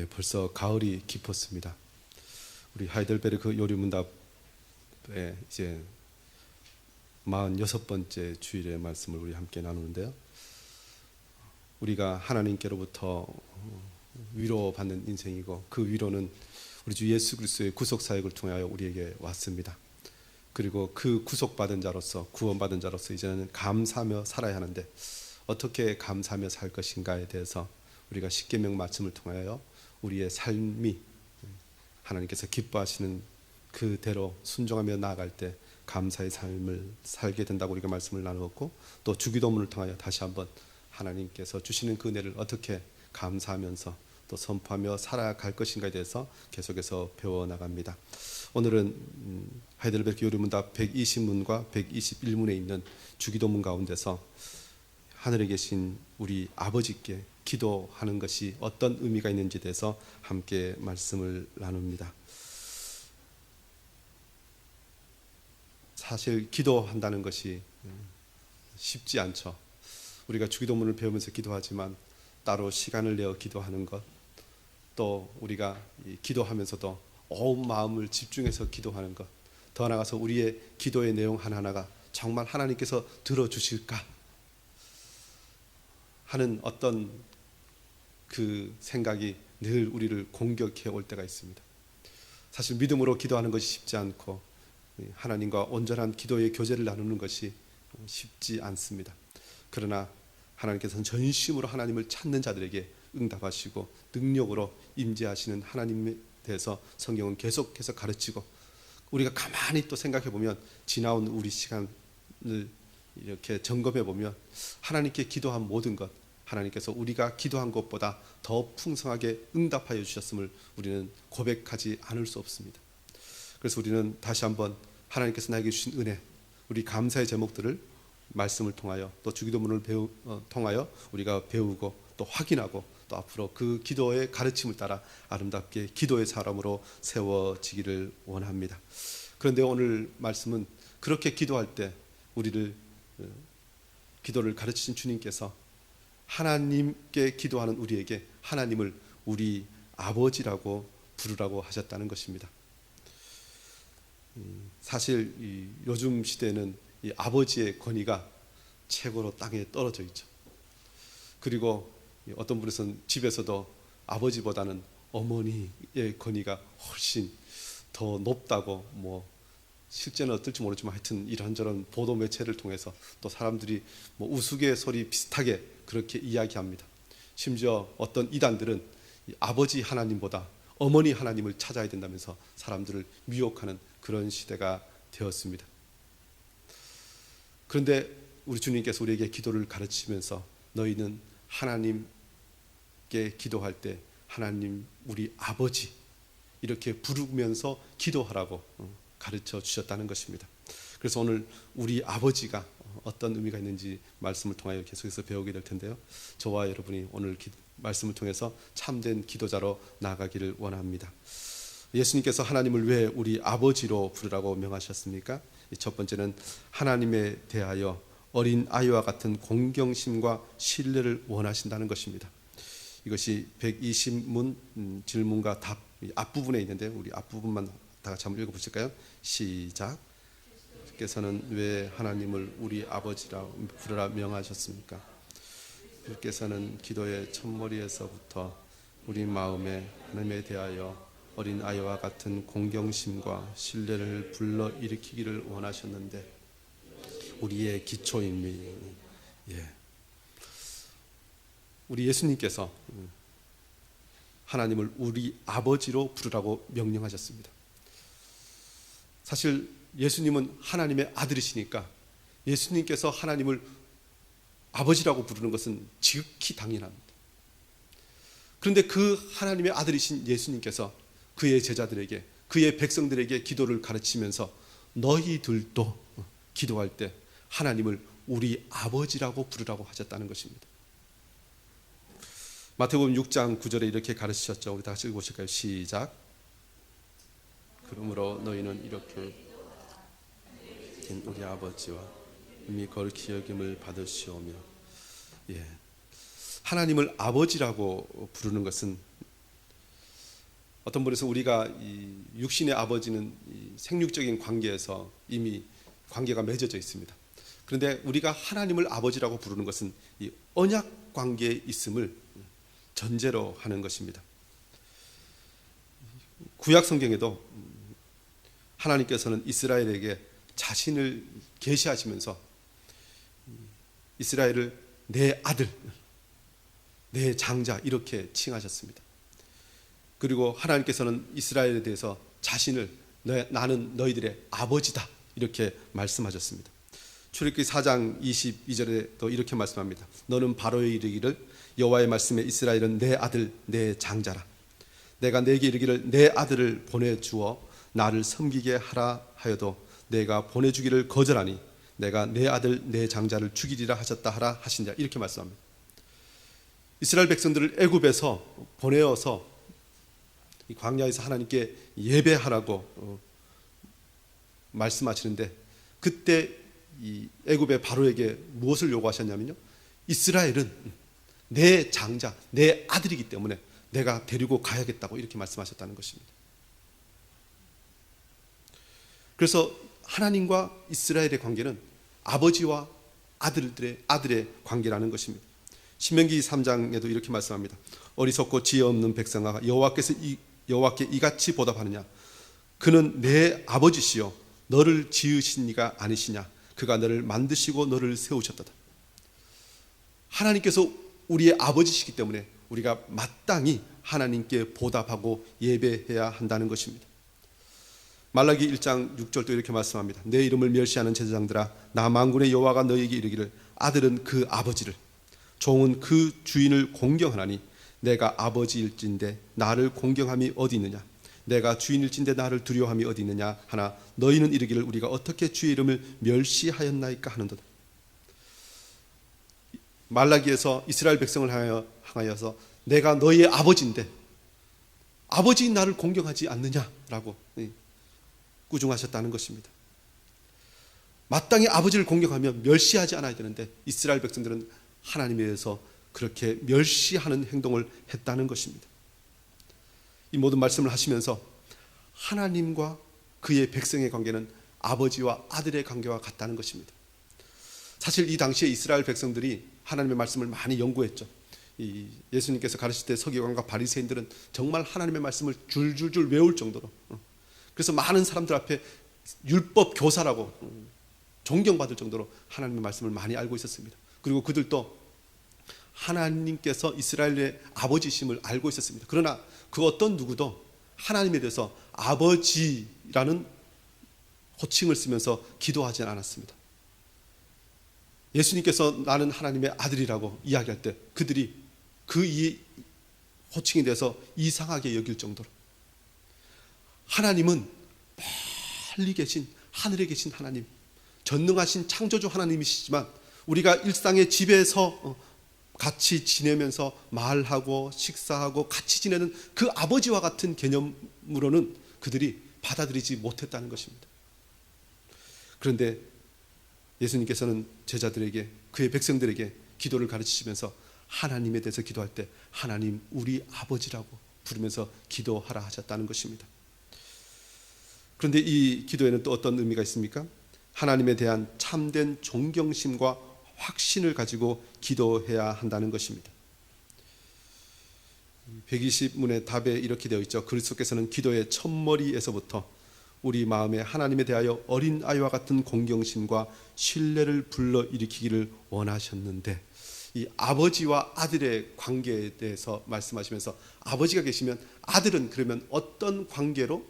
벌써 가을이 깊었습니다. 우리 하이델베르크 요리문답에 이제 46번째 주일의 말씀을 우리 함께 나누는데요. 우리가 하나님께로부터 위로받는 인생이고, 그 위로는 우리 주 예수 그리스도의 구속 사역을 통하여 우리에게 왔습니다. 그리고 그 구속받은 자로서, 구원받은 자로서 이제는 감사하며 살아야 하는데, 어떻게 감사하며 살 것인가에 대해서 우리가 십계명 말씀을 통하여 우리의 삶이 하나님께서 기뻐하시는 그대로 순종하며 나아갈 때 감사의 삶을 살게 된다고 우리가 말씀을 나누었고, 또 주기도문을 통하여 다시 한번 하나님께서 주시는 그 은혜를 어떻게 감사하면서 또 선포하며 살아갈 것인가에 대해서 계속해서 배워나갑니다. 오늘은 하이델베르크 요리문답 120문과 121문에 있는 주기도문 가운데서 하늘에 계신 우리 아버지께 기도하는 것이 어떤 의미가 있는지에 대해서 함께 말씀을 나눕니다. 사실 기도한다는 것이 쉽지 않죠. 우리가 주기도문을 배우면서 기도하지만 따로 시간을 내어 기도하는 것, 또 우리가 기도하면서도 온 마음을 집중해서 기도하는 것, 더 나아가서 우리의 기도의 내용 하나하나가 정말 하나님께서 들어주실까 하는 어떤 그 생각이 늘 우리를 공격해 올 때가 있습니다. 사실 믿음으로 기도하는 것이 쉽지 않고 하나님과 온전한 기도의 교제를 나누는 것이 쉽지 않습니다. 그러나 하나님께서는 전심으로 하나님을 찾는 자들에게 응답하시고 능력으로 임재하시는 하나님에 대해서 성경은 계속해서 가르치고, 우리가 가만히 또 생각해 보면 지나온 우리 시간을 이렇게 점검해 보면 하나님께 기도한 모든 것, 하나님께서 우리가 기도한 것보다 더 풍성하게 응답하여 주셨음을 우리는 고백하지 않을 수 없습니다. 그래서 우리는 다시 한번 하나님께서 나에게 주신 은혜, 우리 감사의 제목들을 말씀을 통하여 또 주기도문을 통하여 우리가 배우고 또 확인하고, 또 앞으로 그 기도의 가르침을 따라 아름답게 기도의 사람으로 세워지기를 원합니다. 그런데 오늘 말씀은 그렇게 기도할 때 우리를 기도를 가르치신 주님께서 하나님께 기도하는 우리에게 하나님을 우리 아버지라고 부르라고 하셨다는 것입니다. 사실 요즘 시대는 이 아버지의 권위가 최고로 땅에 떨어져 있죠. 그리고 어떤 분에서는 집에서도 아버지보다는 어머니의 권위가 훨씬 더 높다고, 실제는 어떨지 모르지만 하여튼 이런저런 보도 매체를 통해서 또 사람들이 우스갯소리 비슷하게 그렇게 이야기합니다. 심지어 어떤 이단들은 아버지 하나님보다 어머니 하나님을 찾아야 된다면서 사람들을 미혹하는 그런 시대가 되었습니다. 그런데 우리 주님께서 우리에게 기도를 가르치면서 너희는 하나님께 기도할 때 하나님 우리 아버지 이렇게 부르면서 기도하라고 가르쳐 주셨다는 것입니다. 그래서 오늘 우리 아버지가 어떤 의미가 있는지 말씀을 통하여 계속해서 배우게 될 텐데요. 저와 여러분이 오늘 말씀을 통해서 참된 기도자로 나아가기를 원합니다. 예수님께서 하나님을 왜 우리 아버지로 부르라고 명하셨습니까? 첫 번째는 하나님에 대하여 어린 아이와 같은 공경심과 신뢰를 원하신다는 것입니다. 이것이 120문 질문과 답 앞부분에 있는데, 우리 앞부분만 다 같이 한번 읽어보실까요? 시작. 주께서는 왜 하나님을 우리 아버지라 부르라 명하셨습니까? 주께서는 기도의 첫머리에서부터 우리 마음에 하나님에 대하여 어린 아이와 같은 공경심과 신뢰를 불러일으키기를 원하셨는데, 우리의 기초입니다. 우리 예수님께서 하나님을 우리 아버지로 부르라고 명령하셨습니다. 사실 예수님은 하나님의 아들이시니까 예수님께서 하나님을 아버지라고 부르는 것은 지극히 당연합니다. 그런데 그 하나님의 아들이신 예수님께서 그의 제자들에게, 그의 백성들에게 기도를 가르치면서 너희들도 기도할 때 하나님을 우리 아버지라고 부르라고 하셨다는 것입니다. 마태복음 6장 9절에 이렇게 가르치셨죠. 우리 다 같이 읽어보실까요? 시작. 그러므로 너희는 이렇게 우리 아버지와 이미 거룩히 여김을 받으시오며. 하나님을 아버지라고 부르는 것은 어떤 분에서 우리가 이 육신의 아버지는 이 생육적인 관계에서 이미 관계가 맺어져 있습니다. 그런데 우리가 하나님을 아버지라고 부르는 것은 이 언약 관계에 있음을 전제로 하는 것입니다. 구약 성경에도 하나님께서는 이스라엘에게 자신을 계시하시면서 이스라엘을 내 아들, 내 장자 이렇게 칭하셨습니다. 그리고 하나님께서는 이스라엘에 대해서 자신을 나는 너희들의 아버지다 이렇게 말씀하셨습니다. 출애굽기 4장 22절에도 이렇게 말씀합니다. 너는 바로에 이르기를 여호와의 말씀에 이스라엘은 내 아들 내 장자라. 내가 내게 이르기를 내 아들을 보내주어 나를 섬기게 하라 하여도 내가 보내주기를 거절하니 내가 내 아들 내 장자를 죽이리라 하셨다 하라 하시니라 이렇게 말씀합니다. 이스라엘 백성들을 애굽에서 보내어서 이 광야에서 하나님께 예배하라고 말씀하시는데 그때 이 애굽의 바로에게 무엇을 요구하셨냐면요. 이스라엘은 내 장자, 내 아들이기 때문에 내가 데리고 가야겠다고 이렇게 말씀하셨다는 것입니다. 그래서 하나님과 이스라엘의 관계는 아버지와 아들의 관계라는 것입니다. 신명기 3장에도 이렇게 말씀합니다. 어리석고 지혜 없는 백성아 여호와께 이같이 보답하느냐. 그는 내 아버지시요 너를 지으신 이가 아니시냐. 그가 너를 만드시고 너를 세우셨도다. 하나님께서 우리의 아버지시기 때문에 우리가 마땅히 하나님께 보답하고 예배해야 한다는 것입니다. 말라기 1장 6절도 이렇게 말씀합니다. 내 이름을 멸시하는 제사장들아 나 만군의 여호와가 너에게 이르기를 아들은 그 아버지를 종은 그 주인을 공경하나니 내가 아버지일진데 나를 공경함이 어디 있느냐. 내가 주인일진데 나를 두려워함이 어디 있느냐 하나 너희는 이르기를 우리가 어떻게 주의 이름을 멸시하였나이까 하는도다. 말라기에서 이스라엘 백성을 향하여서 내가 너희의 아버지인데 아버지인 나를 공경하지 않느냐라고 꾸중하셨다는 것입니다. 마땅히 아버지를 공경하며 멸시하지 않아야 되는데 이스라엘 백성들은 하나님에 대해서 그렇게 멸시하는 행동을 했다는 것입니다. 이 모든 말씀을 하시면서 하나님과 그의 백성의 관계는 아버지와 아들의 관계와 같다는 것입니다. 사실 이 당시에 이스라엘 백성들이 하나님의 말씀을 많이 연구했죠. 예수님께서 가르칠 때 서기관과 바리새인들은 정말 하나님의 말씀을 줄줄줄 외울 정도로, 그래서 많은 사람들 앞에 율법 교사라고 존경받을 정도로 하나님의 말씀을 많이 알고 있었습니다. 그리고 그들도 하나님께서 이스라엘의 아버지심을 알고 있었습니다. 그러나 그 어떤 누구도 하나님에 대해서 아버지라는 호칭을 쓰면서 기도하지 않았습니다. 예수님께서 나는 하나님의 아들이라고 이야기할 때 그들이 그 호칭에 대해서 이상하게 여길 정도로 하나님은 멀리 계신 하늘에 계신 하나님, 전능하신 창조주 하나님이시지만 우리가 일상의 집에서 같이 지내면서 말하고 식사하고 같이 지내는 그 아버지와 같은 개념으로는 그들이 받아들이지 못했다는 것입니다. 그런데 예수님께서는 제자들에게 그의 백성들에게 기도를 가르치시면서 하나님에 대해서 기도할 때 하나님 우리 아버지라고 부르면서 기도하라 하셨다는 것입니다. 그런데 이 기도에는 또 어떤 의미가 있습니까? 하나님에 대한 참된 존경심과 확신을 가지고 기도해야 한다는 것입니다. 120문의 답에 이렇게 되어 있죠. 그리스도께서는 기도의 첫머리에서부터 우리 마음에 하나님에 대하여 어린 아이와 같은 공경심과 신뢰를 불러일으키기를 원하셨는데 이 아버지와 아들의 관계에 대해서 말씀하시면서 아버지가 계시면 아들은 그러면 어떤 관계로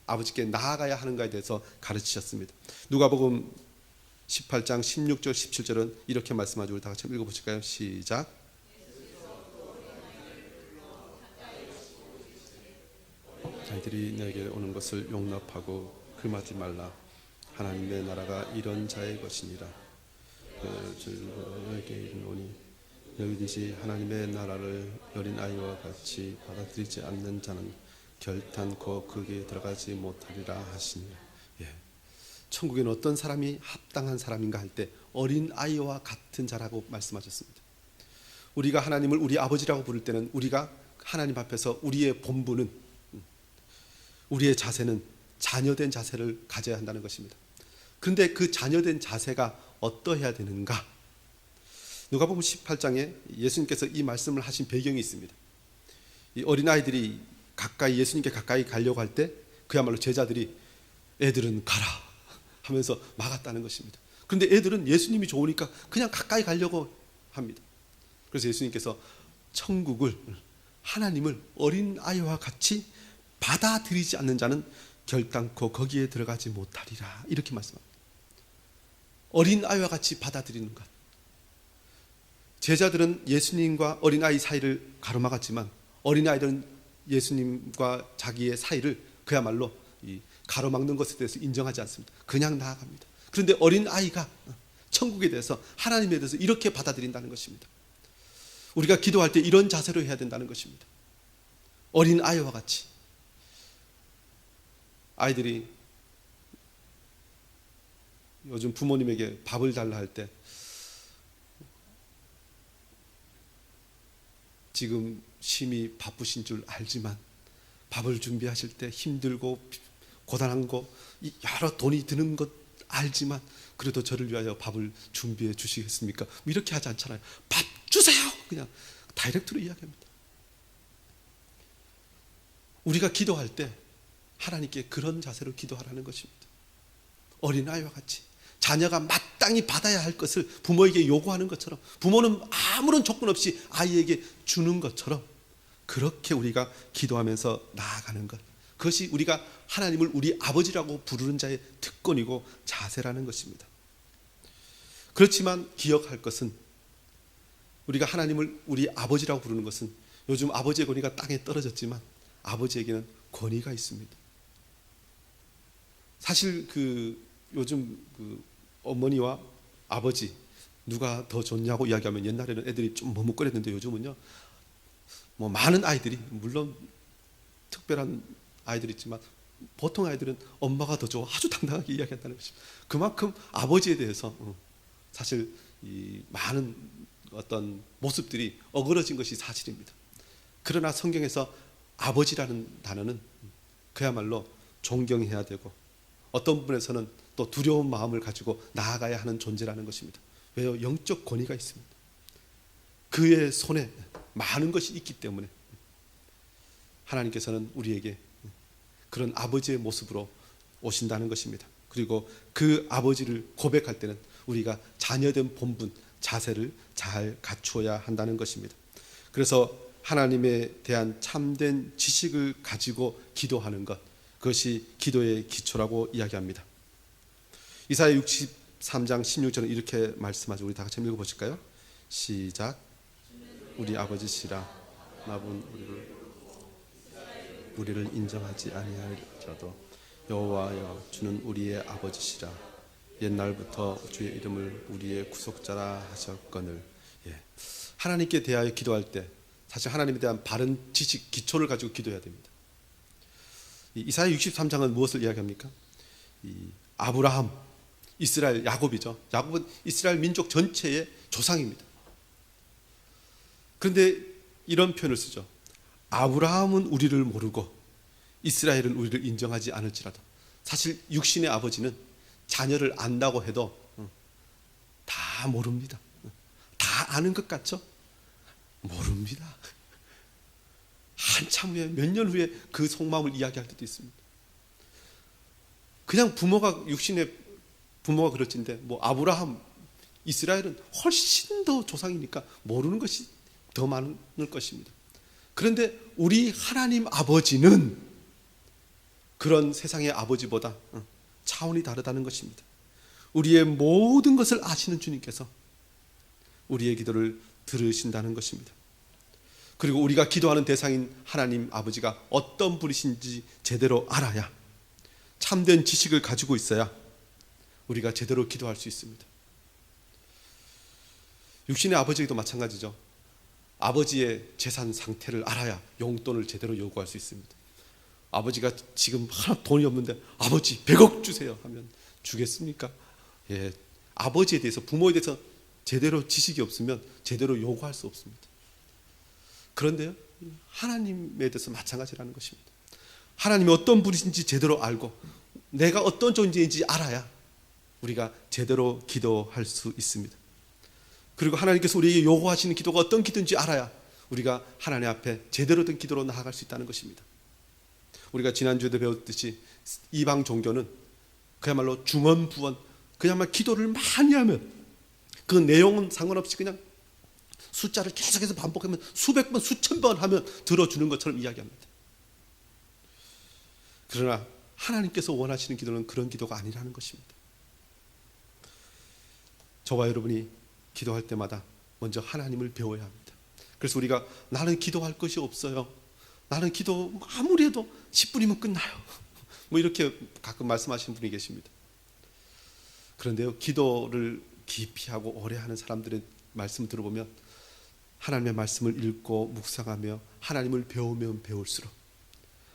아버지께 나아가야 하는가에 대해서 가르치셨습니다. 누가복음 18장 16절 17절은 이렇게 말씀하죠. 우리 다 같이 읽어보실까요? 시작. 자기들이 내게 오는 것을 용납하고 금하지 말라. 하나님의 나라가 이런 자의 것이니라. 너에게 이르노니 너희들이 하나님의 나라를 어린 아이와 같이 받아들이지 않는 자는 결단코 거기에 들어가지 못하리라 하시니라. 천국에는 어떤 사람이 합당한 사람인가 할 때 어린 아이와 같은 자라고 말씀하셨습니다. 우리가 하나님을 우리 아버지라고 부를 때는 우리가 하나님 앞에서 우리의 본분은 우리의 자세는 자녀된 자세를 가져야 한다는 것입니다. 그런데 그 자녀된 자세가 어떠해야 되는가? 누가복음 18장에 예수님께서 이 말씀을 하신 배경이 있습니다. 이 어린아이들이 예수님께 가까이 가려고 할 때 그야말로 제자들이 애들은 가라 하면서 막았다는 것입니다. 그런데 애들은 예수님이 좋으니까 그냥 가까이 가려고 합니다. 그래서 예수님께서 천국을, 하나님을 어린아이와 같이 받아들이지 않는 자는 결단코 거기에 들어가지 못하리라, 이렇게 말씀합니다. 어린아이와 같이 받아들이는 것. 제자들은 예수님과 어린아이 사이를 가로막았지만 어린아이들은 예수님과 자기의 사이를 그야말로 가로막는 것에 대해서 인정하지 않습니다. 그냥 나아갑니다. 그런데 어린아이가 천국에 대해서, 하나님에 대해서 이렇게 받아들인다는 것입니다. 우리가 기도할 때 이런 자세로 해야 된다는 것입니다. 어린아이와 같이. 아이들이 요즘 부모님에게 밥을 달라 할 때 지금 심히 바쁘신 줄 알지만 밥을 준비하실 때 힘들고 고단한 거, 여러 돈이 드는 것 알지만 그래도 저를 위하여 밥을 준비해 주시겠습니까? 이렇게 하지 않잖아요. 밥 주세요! 그냥 다이렉트로 이야기합니다. 우리가 기도할 때 하나님께 그런 자세로 기도하라는 것입니다. 어린아이와 같이 자녀가 마땅히 받아야 할 것을 부모에게 요구하는 것처럼, 부모는 아무런 조건 없이 아이에게 주는 것처럼 그렇게 우리가 기도하면서 나아가는 것, 그것이 우리가 하나님을 우리 아버지라고 부르는 자의 특권이고 자세라는 것입니다. 그렇지만 기억할 것은, 우리가 하나님을 우리 아버지라고 부르는 것은, 요즘 아버지의 권위가 땅에 떨어졌지만 아버지에게는 권위가 있습니다. 사실 요즘 어머니와 아버지 누가 더 좋냐고 이야기하면, 옛날에는 애들이 좀 머뭇거렸는데 요즘은요, 뭐 많은 아이들이, 물론 특별한 아이들이 있지만 보통 아이들은 엄마가 더 좋아, 아주 당당하게 이야기한다는 것입니다. 그만큼 아버지에 대해서 사실 이 많은 어떤 모습들이 어그러진 것이 사실입니다. 그러나 성경에서 아버지라는 단어는 그야말로 존경해야 되고, 어떤 부분에서는 또 두려운 마음을 가지고 나아가야 하는 존재라는 것입니다. 왜요? 영적 권위가 있습니다. 그의 손에 많은 것이 있기 때문에 하나님께서는 우리에게 그런 아버지의 모습으로 오신다는 것입니다. 그리고 그 아버지를 고백할 때는 우리가 자녀된 본분, 자세를 잘 갖추어야 한다는 것입니다. 그래서 하나님에 대한 참된 지식을 가지고 기도하는 것, 그것이 기도의 기초라고 이야기합니다. 이사야 63장 16절은 이렇게 말씀하죠. 우리 다 같이 읽어보실까요? 시작. 우리 아버지시라. 나분 우리를 인정하지 아니할지라도 여호와여, 주는 우리의 아버지시라. 옛날부터 주의 이름을 우리의 구속자라 하셨거늘. 하나님께 대하여 기도할 때 사실 하나님에 대한 바른 지식, 기초를 가지고 기도해야 됩니다. 이사야 63장은 무엇을 이야기합니까? 아브라함, 이스라엘, 야곱이죠. 야곱은 이스라엘 민족 전체의 조상입니다. 그런데 이런 표현을 쓰죠. 아브라함은 우리를 모르고 이스라엘은 우리를 인정하지 않을지라도. 사실 육신의 아버지는 자녀를 안다고 해도 다 모릅니다. 다 아는 것 같죠? 모릅니다. 한참 후에, 몇 년 후에 그 속마음을 이야기할 때도 있습니다. 그냥 육신의 부모가 그렇진데, 뭐 아브라함, 이스라엘은 훨씬 더 조상이니까 모르는 것이 더 많을 것입니다. 그런데 우리 하나님 아버지는 그런 세상의 아버지보다 차원이 다르다는 것입니다. 우리의 모든 것을 아시는 주님께서 우리의 기도를 들으신다는 것입니다. 그리고 우리가 기도하는 대상인 하나님 아버지가 어떤 분이신지 제대로 알아야, 참된 지식을 가지고 있어야 우리가 제대로 기도할 수 있습니다. 육신의 아버지에게도 마찬가지죠. 아버지의 재산 상태를 알아야 용돈을 제대로 요구할 수 있습니다. 아버지가 지금 하나 돈이 없는데 아버지 100억 주세요 하면 주겠습니까? 아버지에 대해서, 부모에 대해서 제대로 지식이 없으면 제대로 요구할 수 없습니다. 그런데요, 하나님에 대해서 마찬가지라는 것입니다. 하나님이 어떤 분이신지 제대로 알고 내가 어떤 존재인지 알아야 우리가 제대로 기도할 수 있습니다. 그리고 하나님께서 우리에게 요구하시는 기도가 어떤 기도인지 알아야 우리가 하나님 앞에 제대로 된 기도로 나아갈 수 있다는 것입니다. 우리가 지난주에도 배웠듯이 이방 종교는 그야말로 중언부언, 그야말로 기도를 많이 하면 그 내용은 상관없이 그냥 숫자를 계속해서 반복하면 수백 번, 수천 번 하면 들어주는 것처럼 이야기합니다. 그러나 하나님께서 원하시는 기도는 그런 기도가 아니라는 것입니다. 저와 여러분이 기도할 때마다 먼저 하나님을 배워야 합니다. 그래서 우리가 나는 기도할 것이 없어요, 나는 기도 아무리 해도 10분이면 끝나요, 뭐 이렇게 가끔 말씀하시는 분이 계십니다. 그런데요, 기도를 깊이 하고 오래 하는 사람들의 말씀을 들어보면 하나님의 말씀을 읽고 묵상하며 하나님을 배우면 배울수록,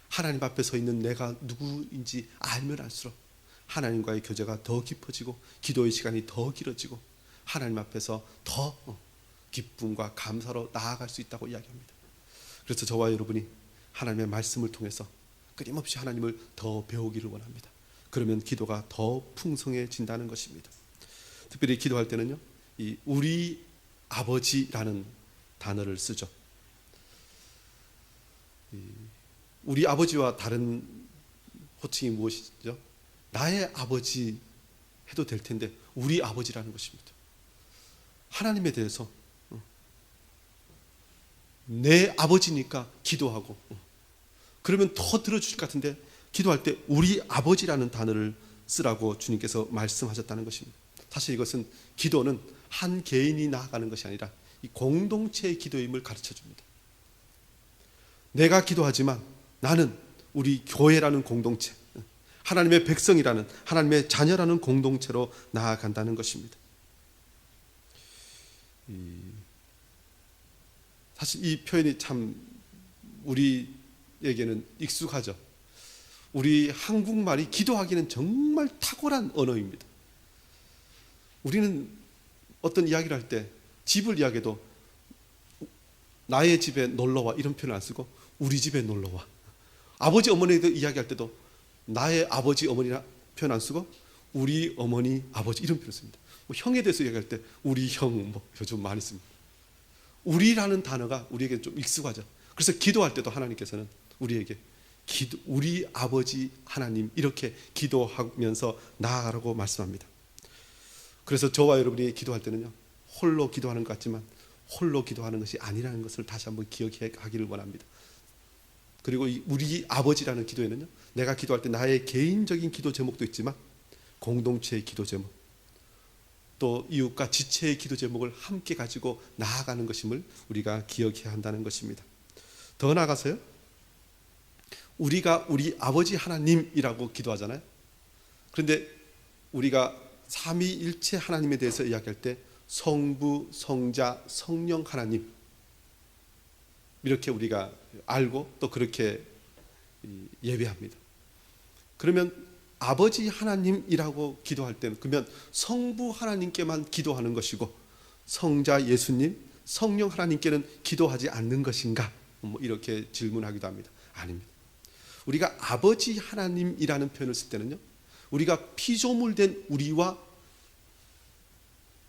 하나님 앞에 서 있는 내가 누구인지 알면 알수록 하나님과의 교제가 더 깊어지고 기도의 시간이 더 길어지고 하나님 앞에서 더 기쁨과 감사로 나아갈 수 있다고 이야기합니다. 그래서 저와 여러분이 하나님의 말씀을 통해서 끊임없이 하나님을 더 배우기를 원합니다. 그러면 기도가 더 풍성해진다는 것입니다. 특별히 기도할 때는요, 이 우리 아버지라는 단어를 쓰죠. 우리 아버지와 다른 호칭이 무엇이죠? 나의 아버지 해도 될 텐데 우리 아버지라는 것입니다. 하나님에 대해서 내 아버지니까 기도하고, 그러면 더 들어주실 것 같은데 기도할 때 우리 아버지라는 단어를 쓰라고 주님께서 말씀하셨다는 것입니다. 사실 이것은 기도는 한 개인이 나아가는 것이 아니라 이 공동체의 기도임을 가르쳐 줍니다. 내가 기도하지만 나는 우리 교회라는 공동체, 하나님의 백성이라는, 하나님의 자녀라는 공동체로 나아간다는 것입니다. 사실 이 표현이 참 우리에게는 익숙하죠. 우리 한국말이 기도하기는 정말 탁월한 언어입니다. 우리는 어떤 이야기를 할 때 집을 이야기해도 나의 집에 놀러와 이런 표현을 안 쓰고 우리 집에 놀러와, 아버지 어머니도 이야기할 때도 나의 아버지 어머니라 표현 안 쓰고 우리 어머니 아버지 이런 표현을 씁니다. 뭐 형에 대해서 이야기할 때 우리 형, 뭐 요즘 많이 씁니다. 우리라는 단어가 우리에게 좀 익숙하죠. 그래서 기도할 때도 하나님께서는 우리에게 우리 아버지 하나님 이렇게 기도하면서 나아가라고 말씀합니다. 그래서 저와 여러분이 기도할 때는요, 홀로 기도하는 것 같지만 홀로 기도하는 것이 아니라는 것을 다시 한번 기억하기를 원합니다. 그리고 우리 아버지라는 기도에는요, 내가 기도할 때 나의 개인적인 기도 제목도 있지만 공동체의 기도 제목, 또 이웃과 지체의 기도 제목을 함께 가지고 나아가는 것임을 우리가 기억해야 한다는 것입니다. 더 나아가서요, 우리가 우리 아버지 하나님이라고 기도하잖아요. 그런데 우리가 삼위일체 하나님에 대해서 이야기할 때 성부, 성자, 성령 하나님 이렇게 우리가 알고 또 그렇게 예배합니다. 그러면 아버지 하나님이라고 기도할 때는 그러면 성부 하나님께만 기도하는 것이고 성자 예수님, 성령 하나님께는 기도하지 않는 것인가? 뭐 이렇게 질문하기도 합니다. 아닙니다. 우리가 아버지 하나님이라는 표현을 쓸 때는요, 우리가 피조물된 우리와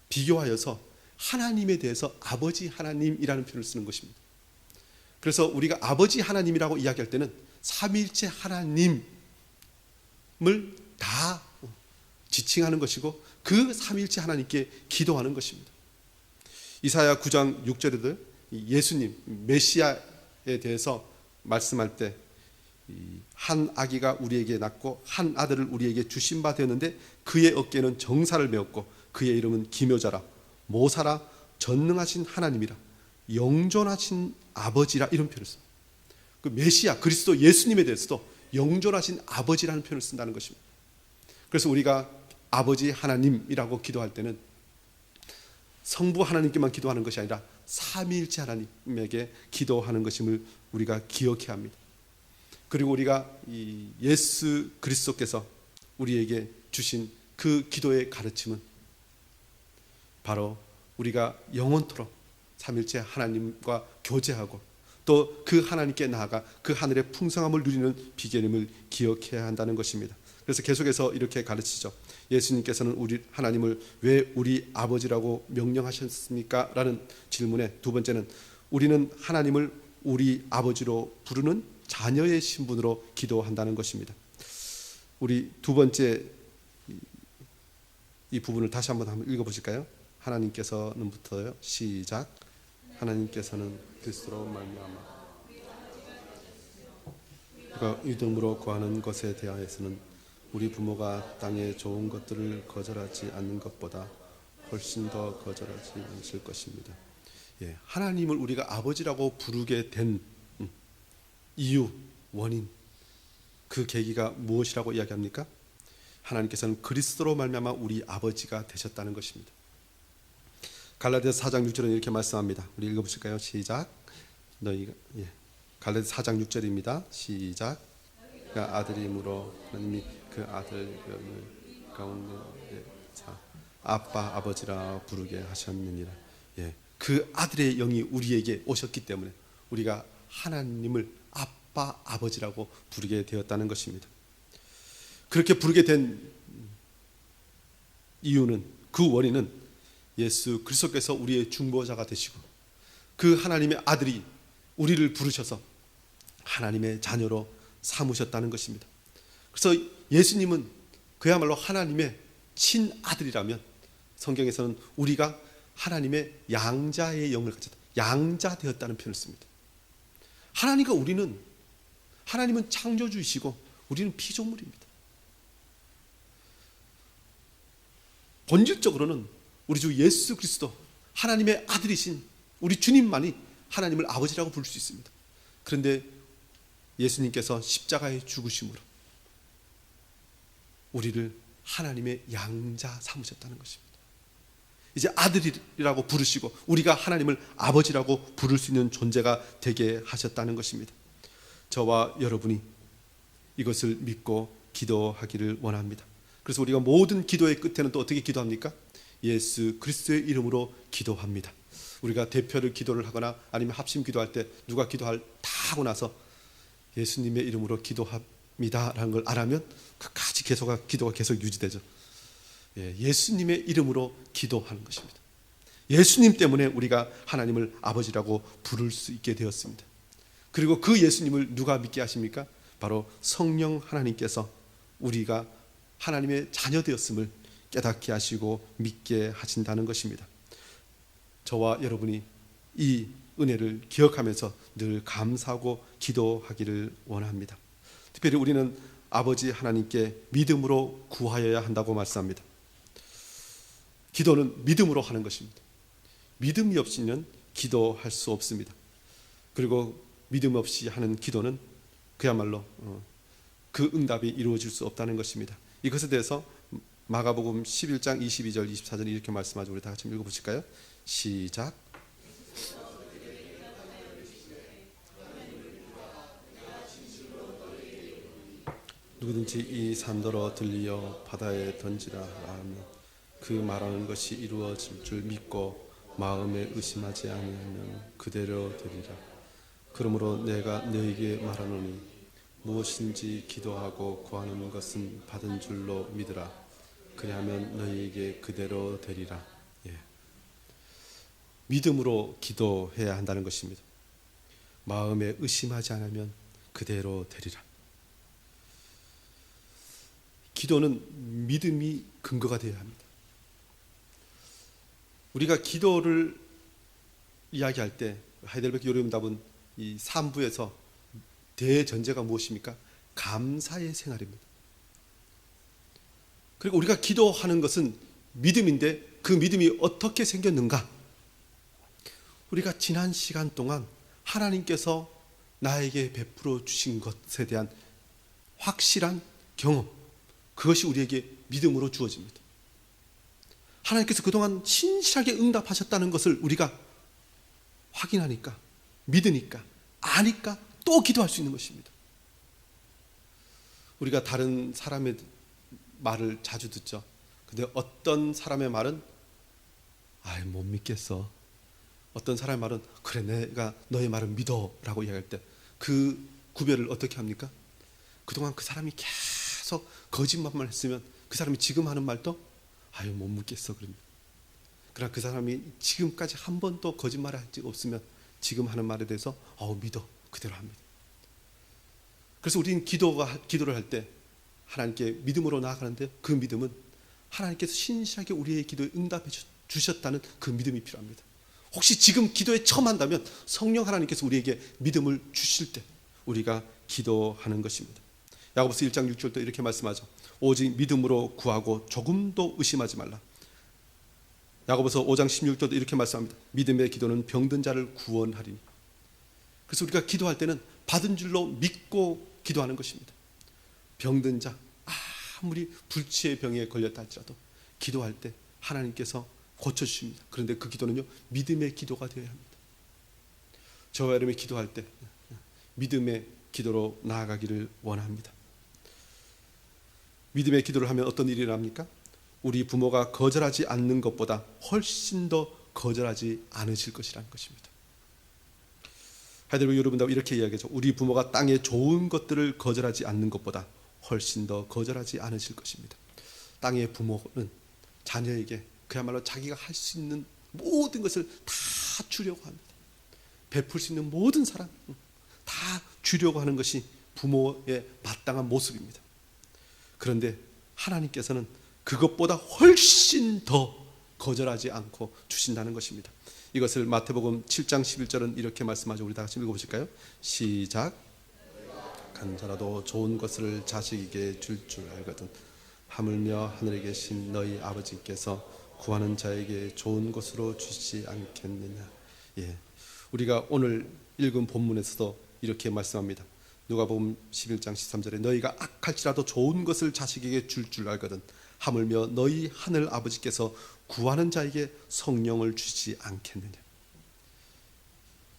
비교하여서 하나님에 대해서 아버지 하나님이라는 표현을 쓰는 것입니다. 그래서 우리가 아버지 하나님이라고 이야기할 때는 삼위일체 하나님을 다 지칭하는 것이고 그 삼위일체 하나님께 기도하는 것입니다. 이사야 9장 6절에도 예수님 메시아에 대해서 말씀할 때 한 아기가 우리에게 낳고 한 아들을 우리에게 주신 바 되었는데 그의 어깨는 정사를 메었고 그의 이름은 기묘자라 모사라 전능하신 하나님이라 영존하신 아버지라 이런 표현을 씁니다. 그 메시아 그리스도 예수님에 대해서도 영존하신 아버지라는 표현을 쓴다는 것입니다. 그래서 우리가 아버지 하나님이라고 기도할 때는 성부 하나님께만 기도하는 것이 아니라 삼위일체 하나님에게 기도하는 것임을 우리가 기억해야 합니다. 그리고 우리가 이 예수 그리스도께서 우리에게 주신 그 기도의 가르침은 바로 우리가 영원토록 삼위일체 하나님과 교제하고 또 그 하나님께 나아가 그 하늘의 풍성함을 누리는 비결임을 기억해야 한다는 것입니다. 그래서 계속해서 이렇게 가르치죠. 예수님께서는 우리 하나님을 왜 우리 아버지라고 명령하셨습니까? 라는 질문에 두 번째는 우리는 하나님을 우리 아버지로 부르는 자녀의 신분으로 기도한다는 것입니다. 우리 두 번째 이 부분을 다시 한번 읽어보실까요? 하나님께서는부터요. 시작. 하나님께서는 그리스도로 말미암아 우리가 믿음으로 구하는 것에 대하여서는 우리 부모가 땅의 좋은 것들을 거절하지 않는 것보다 훨씬 더 거절하지 않을 것입니다. 예, 하나님을 우리가 아버지라고 부르게 된 이유, 원인, 그 계기가 무엇이라고 이야기합니까? 하나님께서는 그리스도로 말미암아 우리 아버지가 되셨다는 것입니다. 갈라디아서 4장 6절은 이렇게 말씀합니다. 우리 읽어보실까요? 시작. 갈라디아서 4장 6절입니다. 시작. 그가 아들이므로 하나님이 그 아들 가운데 아빠 아버지라 부르게 하셨느니라. 예, 그 아들의 영이 우리에게 오셨기 때문에 우리가 하나님을 아빠 아버지라고 부르게 되었다는 것입니다. 그렇게 부르게 된 이유는, 그 원인은 예수 그리스도께서 우리의 중보자가 되시고 그 하나님의 아들이 우리를 부르셔서 하나님의 자녀로 삼으셨다는 것입니다. 그래서 예수님은 그야말로 하나님의 친아들이라면 성경에서는 우리가 하나님의 양자의 영을 가졌다, 양자 되었다는 표현을 씁니다. 하나님은 창조주이시고 우리는 피조물입니다. 본질적으로는 우리 주 예수 그리스도 하나님의 아들이신 우리 주님만이 하나님을 아버지라고 부를 수 있습니다. 그런데 예수님께서 십자가에 죽으심으로 우리를 하나님의 양자 삼으셨다는 것입니다. 이제 아들이라고 부르시고 우리가 하나님을 아버지라고 부를 수 있는 존재가 되게 하셨다는 것입니다. 저와 여러분이 이것을 믿고 기도하기를 원합니다. 그래서 우리가 모든 기도의 끝에는 또 어떻게 기도합니까? 예수 그리스도의 이름으로 기도합니다. 우리가 대표를 기도를 하거나 아니면 합심 기도할 때 누가 기도할 다 하고 나서 예수님의 이름으로 기도합니다라는 걸 알아면 끝까지 기도가 계속 유지되죠. 예수님의 이름으로 기도하는 것입니다. 예수님 때문에 우리가 하나님을 아버지라고 부를 수 있게 되었습니다. 그리고 그 예수님을 누가 믿게 하십니까? 바로 성령 하나님께서 우리가 하나님의 자녀 되었음을 깨닫게 하시고 믿게 하신다는 것입니다. 저와 여러분이 이 은혜를 기억하면서 늘 감사하고 기도하기를 원합니다. 특별히 우리는 아버지 하나님께 믿음으로 구하여야 한다고 말씀합니다. 기도는 믿음으로 하는 것입니다. 믿음이 없이는 기도할 수 없습니다. 그리고 믿음 없이 하는 기도는 그야말로 그 응답이 이루어질 수 없다는 것입니다. 이것에 대해서 마가복음 11장 22절 24절 이렇게 말씀하죠. 우리 다 같이 읽어보실까요? 시작. 누구든지 이 산더러 들리어 바다에 던지라 하면 그 말하는 것이 이루어질 줄 믿고 마음에 의심하지 아니하면 그대로 되리라. 그러므로 내가 너에게 말하노니 무엇인지 기도하고 구하는 것은 받은 줄로 믿으라. 그리하면 너희에게 그대로 되리라. 믿음으로 기도해야 한다는 것입니다. 마음에 의심하지 않으면 그대로 되리라. 기도는 믿음이 근거가 되어야 합니다. 우리가 기도를 이야기할 때 하이델베르크 요리음답은 이 3부에서 대전제가 무엇입니까? 감사의 생활입니다. 그리고 우리가 기도하는 것은 믿음인데 그 믿음이 어떻게 생겼는가? 우리가 지난 시간 동안 하나님께서 나에게 베풀어 주신 것에 대한 확실한 경험, 그것이 우리에게 믿음으로 주어집니다. 하나님께서 그동안 신실하게 응답하셨다는 것을 우리가 확인하니까, 믿으니까, 아니까 또 기도할 수 있는 것입니다. 우리가 다른 사람의 말을 자주 듣죠. 근데 어떤 사람의 말은 못 믿겠어. 어떤 사람의 말은 그래 내가 너의 말을 믿어라고 이야기할 때 그 구별을 어떻게 합니까? 그동안 그 사람이 계속 거짓말만 했으면 그 사람이 지금 하는 말도 아유 못 묻겠어 그럽니다. 그러나 그 사람이 지금까지 한 번도 거짓말을 한 적 없으면 지금 하는 말에 대해서 믿어 그대로 합니다. 그래서 우리는 기도를 할 때 하나님께 믿음으로 나아가는데 그 믿음은 하나님께서 신실하게 우리의 기도에 응답해 주셨다는 그 믿음이 필요합니다. 혹시 지금 기도에 처음 한다면 성령 하나님께서 우리에게 믿음을 주실 때 우리가 기도하는 것입니다. 야고보서 1장 6절도 이렇게 말씀하죠. 오직 믿음으로 구하고 조금도 의심하지 말라. 야고보서 5장 16절도 이렇게 말씀합니다. 믿음의 기도는 병든 자를 구원하리니. 그래서 우리가 기도할 때는 받은 줄로 믿고 기도하는 것입니다. 병든 자, 아무리 불치의 병에 걸렸다 할지라도 기도할 때 하나님께서 고쳐주십니다. 그런데 그 기도는요 믿음의 기도가 되어야 합니다. 저와 여러분이 기도할 때 믿음의 기도로 나아가기를 원합니다. 믿음의 기도를 하면 어떤 일이 일어납니까? 우리 부모가 거절하지 않는 것보다 훨씬 더 거절하지 않으실 것이라는 것입니다. 하이델베르크 여러분도 이렇게 이야기하죠. 우리 부모가 땅의 좋은 것들을 거절하지 않는 것보다 훨씬 더 거절하지 않으실 것입니다. 땅의 부모는 자녀에게 그야말로 자기가 할 수 있는 모든 것을 다 주려고 합니다. 베풀 수 있는 모든 사랑 다 주려고 하는 것이 부모의 마땅한 모습입니다. 그런데 하나님께서는 그것보다 훨씬 더 거절하지 않고 주신다는 것입니다. 이것을 마태복음 7장 11절은 이렇게 말씀하죠. 우리 다 같이 읽어보실까요? 시작. 간자라도 좋은 것을 자식에게 줄 알거든 하물며 하늘에 계신 너희 아버지께서 구하는 자에게 좋은 것으로 주시지 않겠느냐. 우리가 오늘 읽은 본문에서도 이렇게 말씀합니다. 누가복음 11장 13절에 너희가 악할지라도 좋은 것을 자식에게 줄 알거든 하물며 너희 하늘 아버지께서 구하는 자에게 성령을 주시지 않겠느냐.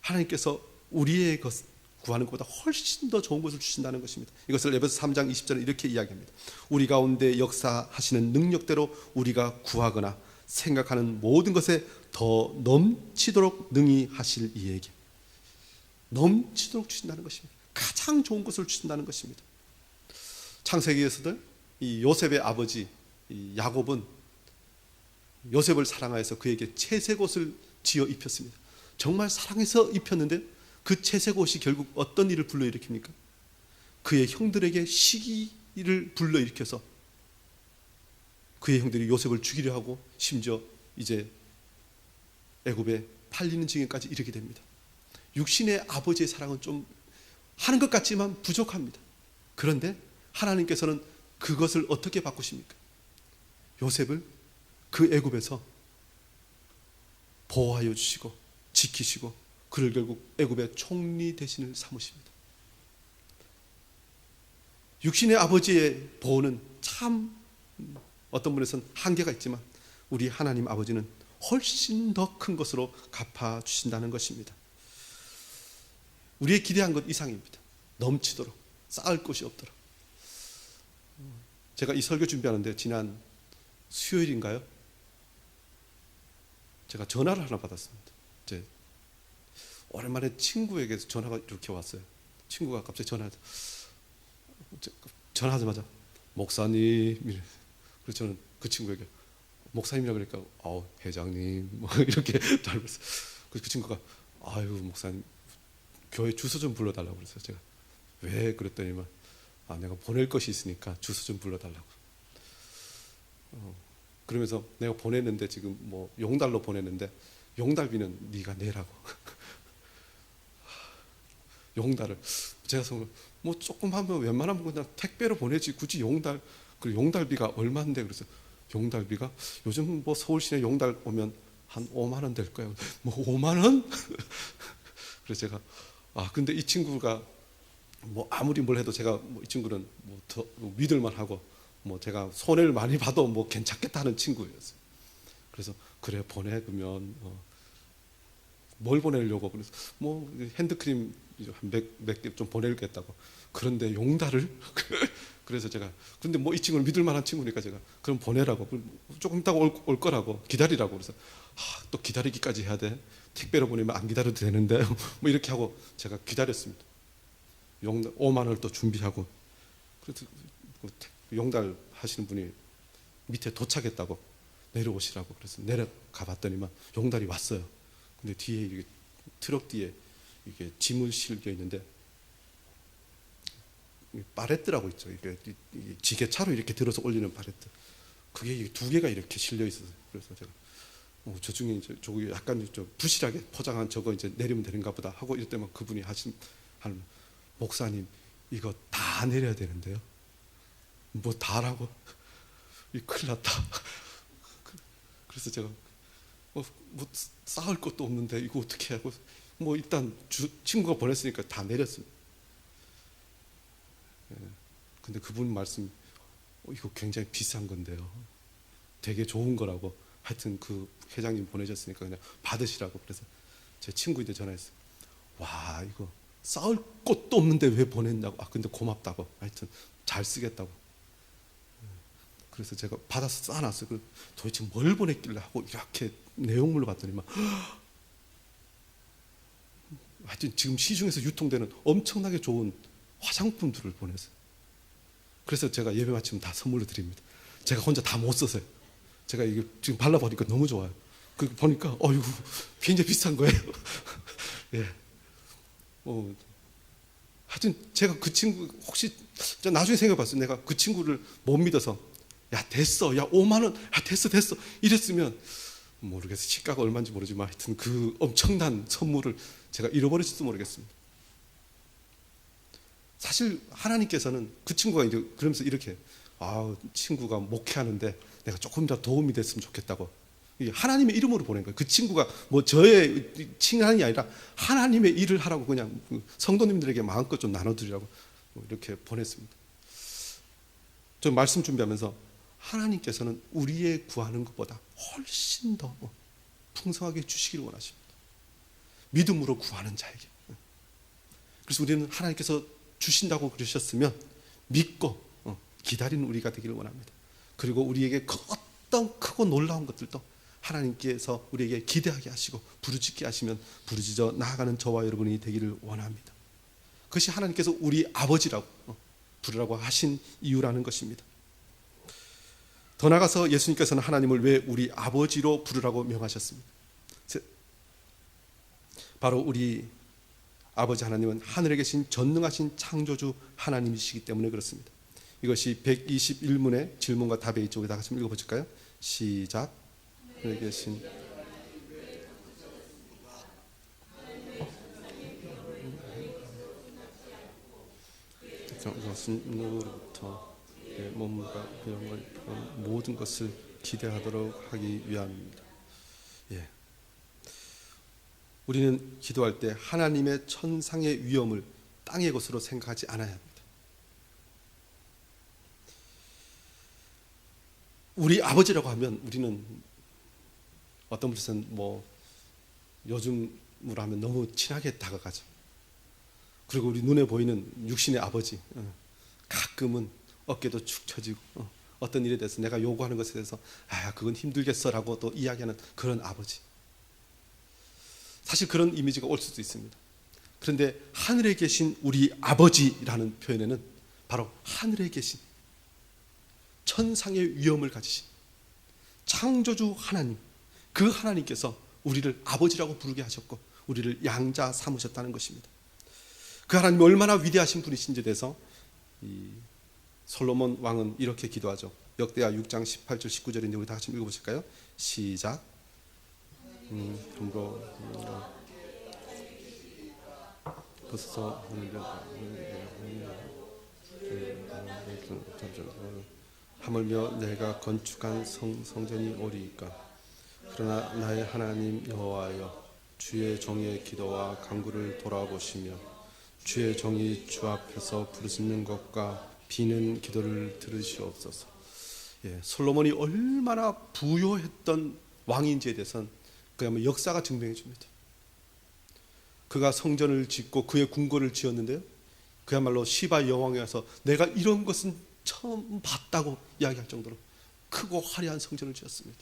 하나님께서 우리의 구하는 것보다 훨씬 더 좋은 것을 주신다는 것입니다. 이것을 에베소 3장 20절에 이렇게 이야기합니다. 우리 가운데 역사하시는 능력대로 우리가 구하거나 생각하는 모든 것에 더 넘치도록 능히 하실 이에게 넘치도록 주신다는 것입니다. 가장 좋은 것을 주신다는 것입니다. 창세기에서도 이 요셉의 아버지 야곱은 요셉을 사랑하여서 그에게 채색 옷을 지어 입혔습니다. 정말 사랑해서 입혔는데 그 채색 옷이 결국 어떤 일을 불러일으킵니까? 그의 형들에게 시기를 불러일으켜서 그의 형들이 요셉을 죽이려 하고 심지어 이제 애굽에 팔리는 지경까지 이르게 됩니다. 육신의 아버지의 사랑은 좀 하는 것 같지만 부족합니다. 그런데 하나님께서는 그것을 어떻게 바꾸십니까? 요셉을 그 애굽에서 보호하여 주시고 지키시고 그를 결국 애굽의 총리 대신을 삼으십니다. 육신의 아버지의 보호는 참 어떤 분에서는 한계가 있지만 우리 하나님 아버지는 훨씬 더 큰 것으로 갚아주신다는 것입니다. 우리의 기대한 것 이상입니다. 넘치도록 쌓을 곳이 없도록. 제가 이 설교 준비하는데 지난 수요일인가요? 제가 전화를 하나 받았습니다. 이제 오랜만에 친구에게서 전화가 이렇게 왔어요. 친구가 갑자기 전화하자마자 목사님. 그래서 저는 그 친구에게 목사님이라고 그러니까 회장님 뭐 이렇게 닮았어요. 그 친구가 아유 목사님 교회 주소 좀 불러달라고 그랬어요. 제가 왜 그랬더니만 내가 보낼 것이 있으니까 주소 좀 불러달라고. 그러면서 내가 보냈는데 지금 뭐 용달로 보냈는데 용달비는 네가 내라고. 용달을 제가 뭐 조금 하면 웬만하면 그냥 택배로 보내지 굳이 용달 그리고 용달비가 얼마인데 그래서 용달비가 요즘 뭐 서울 시내 용달 오면 한 5만 원 될 거예요. 뭐 5만 원? 그래서 제가 근데 이 친구가 뭐 아무리 뭘 해도 제가 뭐 이 친구는 뭐 더 믿을만 하고 뭐 제가 손해를 많이 봐도 뭐 괜찮겠다 하는 친구였어요. 그래서 그래 보내 그러면 뭘 보내려고 그래서 뭐 핸드크림 몇 개 좀 보내겠다고. 그런데 용달을 그래서 제가 근데 뭐 이 친구는 믿을 만한 친구니까 제가 그럼 보내라고 조금 있다가 올 거라고 기다리라고 그래서 또 기다리기까지 해야 돼. 택배로 보내면 안 기다려도 되는데 뭐 이렇게 하고 제가 기다렸습니다. 용달 5만 원을 또 준비하고, 그래서 용달 하시는 분이 밑에 도착했다고 내려오시라고 그래서 내려가 봤더니만 용달이 왔어요. 근데 뒤에 이렇게 트럭 뒤에 이게 짐을 실겨 있는데 파레트라고 있죠. 이게 지게차로 이렇게 들어서 올리는 파레트. 그게 두 개가 이렇게 실려 있어서 그래서 제가 저 중에 이제 저기 약간 좀 부실하게 포장한 저거 이제 내리면 되는가 보다 하고 이럴 때만 그분이 하는 목사님 이거 다 내려야 되는데요. 뭐 다라고? 이 큰일 났다. 그래서 제가 뭐 쌓을 것도 없는데 이거 어떻게 하고 뭐 일단 친구가 보냈으니까 다 내렸습니다. 근데 그분 말씀 이거 굉장히 비싼 건데요. 되게 좋은 거라고 하여튼 그 회장님 보내셨으니까 그냥 받으시라고 그래서 제 친구한테 전화했어요. 와 이거 쌓을 것도 없는데 왜 보냈냐고. 근데 고맙다고 하여튼 잘 쓰겠다고. 그래서 제가 받아서 쌓아놨어요. 도대체 뭘 보냈길래 하고 이렇게 내용물로 봤더니만 하여튼 지금 시중에서 유통되는 엄청나게 좋은 화장품들을 보냈어요. 그래서 제가 예배 마치면 다 선물로 드립니다. 제가 혼자 다 못 써서요. 제가 이게 지금 발라보니까 너무 좋아요. 그 보니까 이거 굉장히 비싼 거예요. 예. 하여튼 제가 그 친구 혹시 나중에 생각해봤어요. 내가 그 친구를 못 믿어서 야 됐어, 야 5만 원, 야 됐어 이랬으면 모르겠어요. 시가가 얼마인지 모르지만 하여튼 그 엄청난 선물을 제가 잃어버릴지도 모르겠습니다. 사실 하나님께서는 그 친구가 이제 그러면서 이렇게 친구가 목회하는데 내가 조금 더 도움이 됐으면 좋겠다고 하나님의 이름으로 보낸 거예요. 그 친구가 뭐 저의 칭하는 게 아니라 하나님의 일을 하라고 그냥 성도님들에게 마음껏 좀 나눠드리라고 이렇게 보냈습니다. 저 말씀 준비하면서 하나님께서는 우리의 구하는 것보다 훨씬 더 풍성하게 주시기를 원하십니다. 믿음으로 구하는 자에게. 그래서 우리는 하나님께서 주신다고 그러셨으면 믿고 기다리는 우리가 되기를 원합니다. 그리고 우리에게 어떤 크고 놀라운 것들도 하나님께서 우리에게 기대하게 하시고 부르짖게 하시면 부르짖어 나아가는 저와 여러분이 되기를 원합니다. 그것이 하나님께서 우리 아버지라고 부르라고 하신 이유라는 것입니다. 더 나아가서 예수님께서는 하나님을 왜 우리 아버지로 부르라고 명하셨습니까? 바로 우리 아버지 하나님은 하늘에 계신 전능하신 창조주 하나님이시기 때문에 그렇습니다. 이것이 121문의 질문과 답에 이쪽에 다 같이 읽어보실까요? 시작. 하늘에 계신 누구로부터 몸과 이런 모든 것을 기대하도록 하기 위함입니다. 예. 우리는 기도할 때 하나님의 천상의 위엄을 땅의 것으로 생각하지 않아야 합니다. 우리 아버지라고 하면 우리는 어떤 분들은 뭐 요즘으로 하면 너무 친하게 다가가죠. 그리고 우리 눈에 보이는 육신의 아버지 가끔은 어깨도 축 처지고 어떤 일에 대해서 내가 요구하는 것에 대해서 그건 힘들겠어라고 또 이야기하는 그런 아버지. 사실 그런 이미지가 올 수도 있습니다. 그런데 하늘에 계신 우리 아버지라는 표현에는 바로 하늘에 계신 천상의 위엄을 가지신 창조주 하나님, 그 하나님께서 우리를 아버지라고 부르게 하셨고 우리를 양자 삼으셨다는 것입니다. 그 하나님이 얼마나 위대하신 분이신지에 대해서 이 솔로몬 왕은 이렇게 기도하죠. 역대하 6장 18절 19절인데 우리 다 같이 읽어보실까요? 시작. 벌써 하물며 내가 건축한 성전이 오리이까. 그러나 나의 하나님 여호와여, 주의 종의 기도와 간구를 돌아보시며 주의 종이 주 앞에서 부르짖는 것과 비는 기도를 들으시옵소서. 솔로몬이 얼마나 부요했던 왕인지에 대해서는 그야말로 역사가 증명해 줍니다. 그가 성전을 짓고 그의 궁궐을 지었는데요, 그야말로 시바 여왕에 와서 내가 이런 것은 처음 봤다고 이야기할 정도로 크고 화려한 성전을 지었습니다.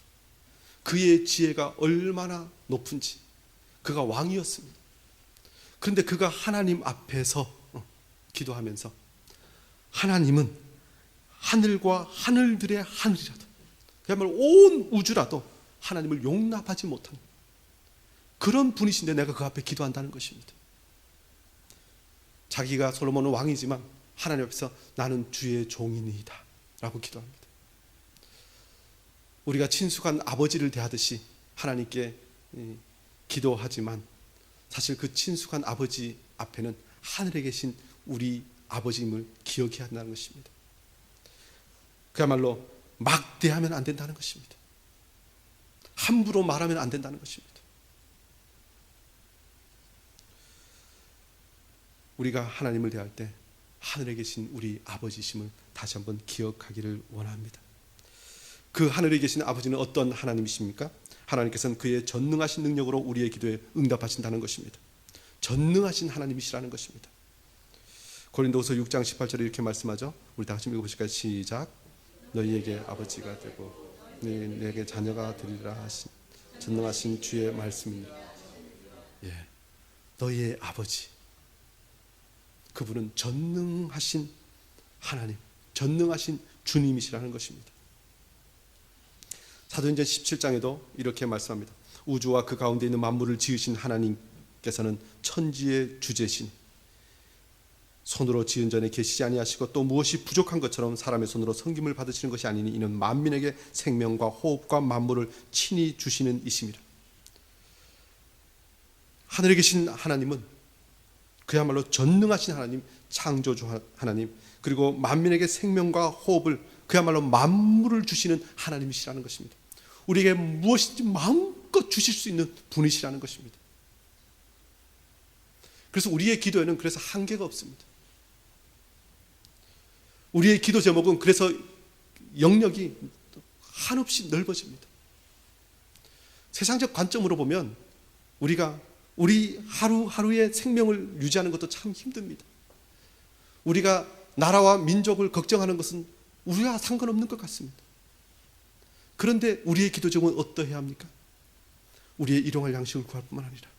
그의 지혜가 얼마나 높은지, 그가 왕이었습니다. 그런데 그가 하나님 앞에서 기도하면서 하나님은 하늘과 하늘들의 하늘이라도 그야말로 온 우주라도 하나님을 용납하지 못하는 그런 분이신데 내가 그 앞에 기도한다는 것입니다. 자기가 솔로몬은 왕이지만 하나님 앞에서 나는 주의 종이니이다 라고 기도합니다. 우리가 친숙한 아버지를 대하듯이 하나님께 기도하지만 사실 그 친숙한 아버지 앞에는 하늘에 계신 우리 아버지임을 기억해야 한다는 것입니다. 그야말로 막대하면 안 된다는 것입니다. 함부로 말하면 안 된다는 것입니다. 우리가 하나님을 대할 때 하늘에 계신 우리 아버지심을 다시 한번 기억하기를 원합니다. 그 하늘에 계신 아버지는 어떤 하나님이십니까? 하나님께서는 그의 전능하신 능력으로 우리의 기도에 응답하신다는 것입니다. 전능하신 하나님이시라는 것입니다. 고린도후서 6장 18절에 이렇게 말씀하죠. 우리 다 같이 읽어보실까요? 시작. 너희에게 아버지가 되고 너희에게 자녀가 되리라 하신 전능하신 주의 말씀입니다. 예, 너희의 아버지, 그분은 전능하신 하나님, 전능하신 주님이시라는 것입니다. 사도행전 17장에도 이렇게 말씀합니다. 우주와 그 가운데 있는 만물을 지으신 하나님께서는 천지의 주제신, 손으로 지은 전에 계시지 아니하시고 또 무엇이 부족한 것처럼 사람의 손으로 섬김을 받으시는 것이 아니니 이는 만민에게 생명과 호흡과 만물을 친히 주시는 이심이라. 하늘에 계신 하나님은 그야말로 전능하신 하나님, 창조주 하나님, 그리고 만민에게 생명과 호흡을 그야말로 만물을 주시는 하나님이시라는 것입니다. 우리에게 무엇인지 마음껏 주실 수 있는 분이시라는 것입니다. 그래서 우리의 기도에는 그래서 한계가 없습니다. 우리의 기도 제목은 그래서 영역이 한없이 넓어집니다. 세상적 관점으로 보면 우리가 우리 하루하루의 생명을 유지하는 것도 참 힘듭니다. 우리가 나라와 민족을 걱정하는 것은 우리와 상관없는 것 같습니다. 그런데 우리의 기도 제목은 어떠해야 합니까? 우리의 일용할 양식을 구할 뿐만 아니라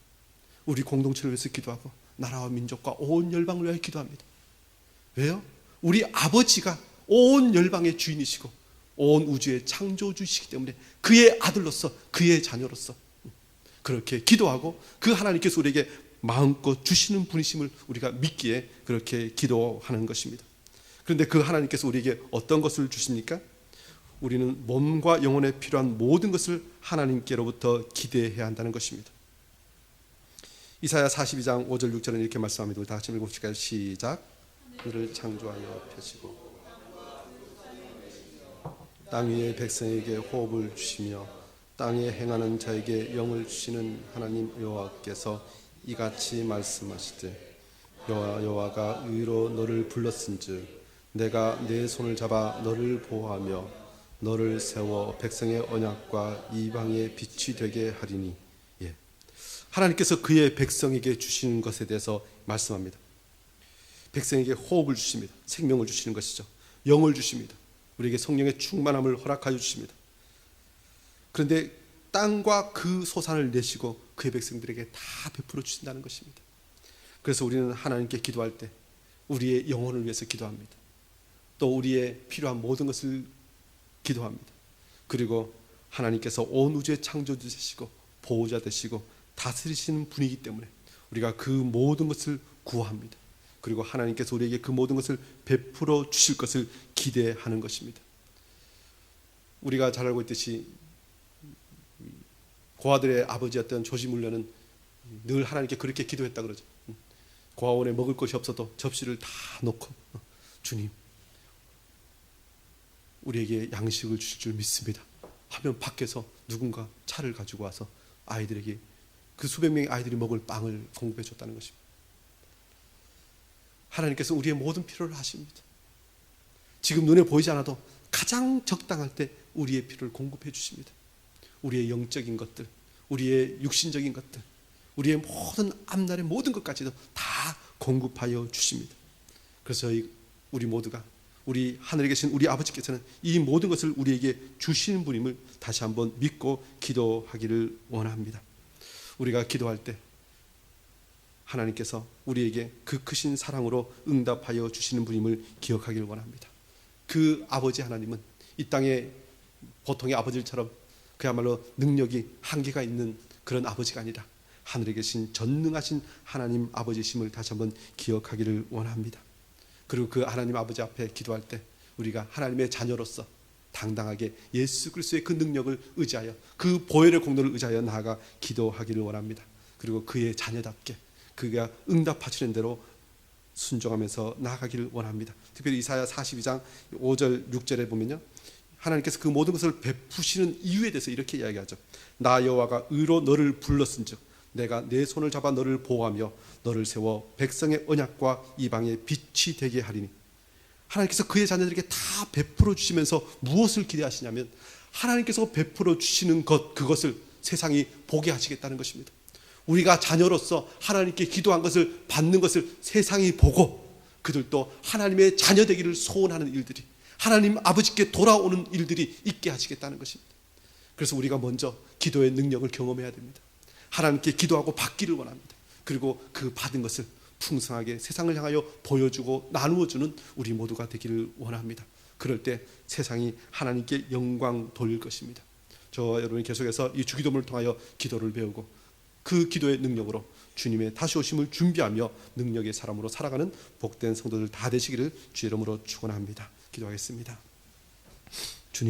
우리 공동체를 위해서 기도하고 나라와 민족과 온 열방을 위하여 기도합니다. 왜요? 우리 아버지가 온 열방의 주인이시고 온 우주의 창조주이시기 때문에 그의 아들로서 그의 자녀로서 그렇게 기도하고 그 하나님께서 우리에게 마음껏 주시는 분이심을 우리가 믿기에 그렇게 기도하는 것입니다. 그런데 그 하나님께서 우리에게 어떤 것을 주십니까? 우리는 몸과 영혼에 필요한 모든 것을 하나님께로부터 기대해야 한다는 것입니다. 이사야 42장 5절 6절은 이렇게 말씀합니다. 우리 다 같이 읽어볼까요? 시작. 하늘을 창조하여 펴시고 땅 위의 백성에게 호흡을 주시며 땅에 행하는 자에게 영을 주시는 하나님 여호와께서 이같이 말씀하시되 여호와가 의로 너를 불렀은즉 내가 내 손을 잡아 너를 보호하며 너를 세워 백성의 언약과 이방의 빛이 되게 하리니. 예. 하나님께서 그의 백성에게 주시는 것에 대해서 말씀합니다. 백성에게 호흡을 주십니다. 생명을 주시는 것이죠. 영을 주십니다. 우리에게 성령의 충만함을 허락하여 주십니다. 그런데 땅과 그 소산을 내시고 그의 백성들에게 다 베풀어 주신다는 것입니다. 그래서 우리는 하나님께 기도할 때 우리의 영혼을 위해서 기도합니다. 또 우리의 필요한 모든 것을 기도합니다. 그리고 하나님께서 온 우주의 창조주 되시고 보호자 되시고 다스리시는 분이기 때문에 우리가 그 모든 것을 구합니다. 그리고 하나님께서 우리에게 그 모든 것을 베풀어 주실 것을 기대하는 것입니다. 우리가 잘 알고 있듯이 고아들의 아버지였던 조지 물러는 늘 하나님께 그렇게 기도했다 그러죠. 고아원에 먹을 것이 없어도 접시를 다 놓고 주님 우리에게 양식을 주실 줄 믿습니다 하면 밖에서 누군가 차를 가지고 와서 아이들에게 그 수백 명의 아이들이 먹을 빵을 공급해 줬다는 것입니다. 하나님께서 우리의 모든 필요를 하십니다. 지금 눈에 보이지 않아도 가장 적당할 때 우리의 필요를 공급해 주십니다. 우리의 영적인 것들, 우리의 육신적인 것들, 우리의 모든 앞날의 모든 것까지도 다 공급하여 주십니다. 그래서 우리 모두가 우리 하늘에 계신 우리 아버지께서는 이 모든 것을 우리에게 주시는 분임을 다시 한번 믿고 기도하기를 원합니다. 우리가 기도할 때 하나님께서 우리에게 그 크신 사랑으로 응답하여 주시는 분임을 기억하길 원합니다. 그 아버지 하나님은 이 땅에 보통의 아버지처럼 그야말로 능력이 한계가 있는 그런 아버지가 아니라 하늘에 계신 전능하신 하나님 아버지심을 다시 한번 기억하기를 원합니다. 그리고 그 하나님 아버지 앞에 기도할 때 우리가 하나님의 자녀로서 당당하게 예수 그리스도의 그 능력을 의지하여 그 보혈의 공로를 의지하여 나아가 기도하기를 원합니다. 그리고 그의 자녀답게 그가 응답하시는 대로 순종하면서 나아가기를 원합니다. 특별히 이사야 42장 5절 6절에 보면요, 하나님께서 그 모든 것을 베푸시는 이유에 대해서 이렇게 이야기하죠. 나 여호와가 의로 너를 불렀은즉 내가 내 손을 잡아 너를 보호하며 너를 세워 백성의 언약과 이방의 빛이 되게 하리니. 하나님께서 그의 자녀들에게 다 베풀어 주시면서 무엇을 기대하시냐면 하나님께서 베풀어 주시는 것, 그것을 세상이 보게 하시겠다는 것입니다. 우리가 자녀로서 하나님께 기도한 것을 받는 것을 세상이 보고 그들도 하나님의 자녀 되기를 소원하는 일들이, 하나님 아버지께 돌아오는 일들이 있게 하시겠다는 것입니다. 그래서 우리가 먼저 기도의 능력을 경험해야 됩니다. 하나님께 기도하고 받기를 원합니다. 그리고 그 받은 것을 풍성하게 세상을 향하여 보여주고 나누어주는 우리 모두가 되기를 원합니다. 그럴 때 세상이 하나님께 영광 돌릴 것입니다. 저와 여러분이 계속해서 이 주기도문을 통하여 기도를 배우고 그 기도의 능력으로 주님의 다시 오심을 준비하며 능력의 사람으로 살아가는 복된 성도들 다 되시기를 주의 이름으로 축원합니다. 기도하겠습니다.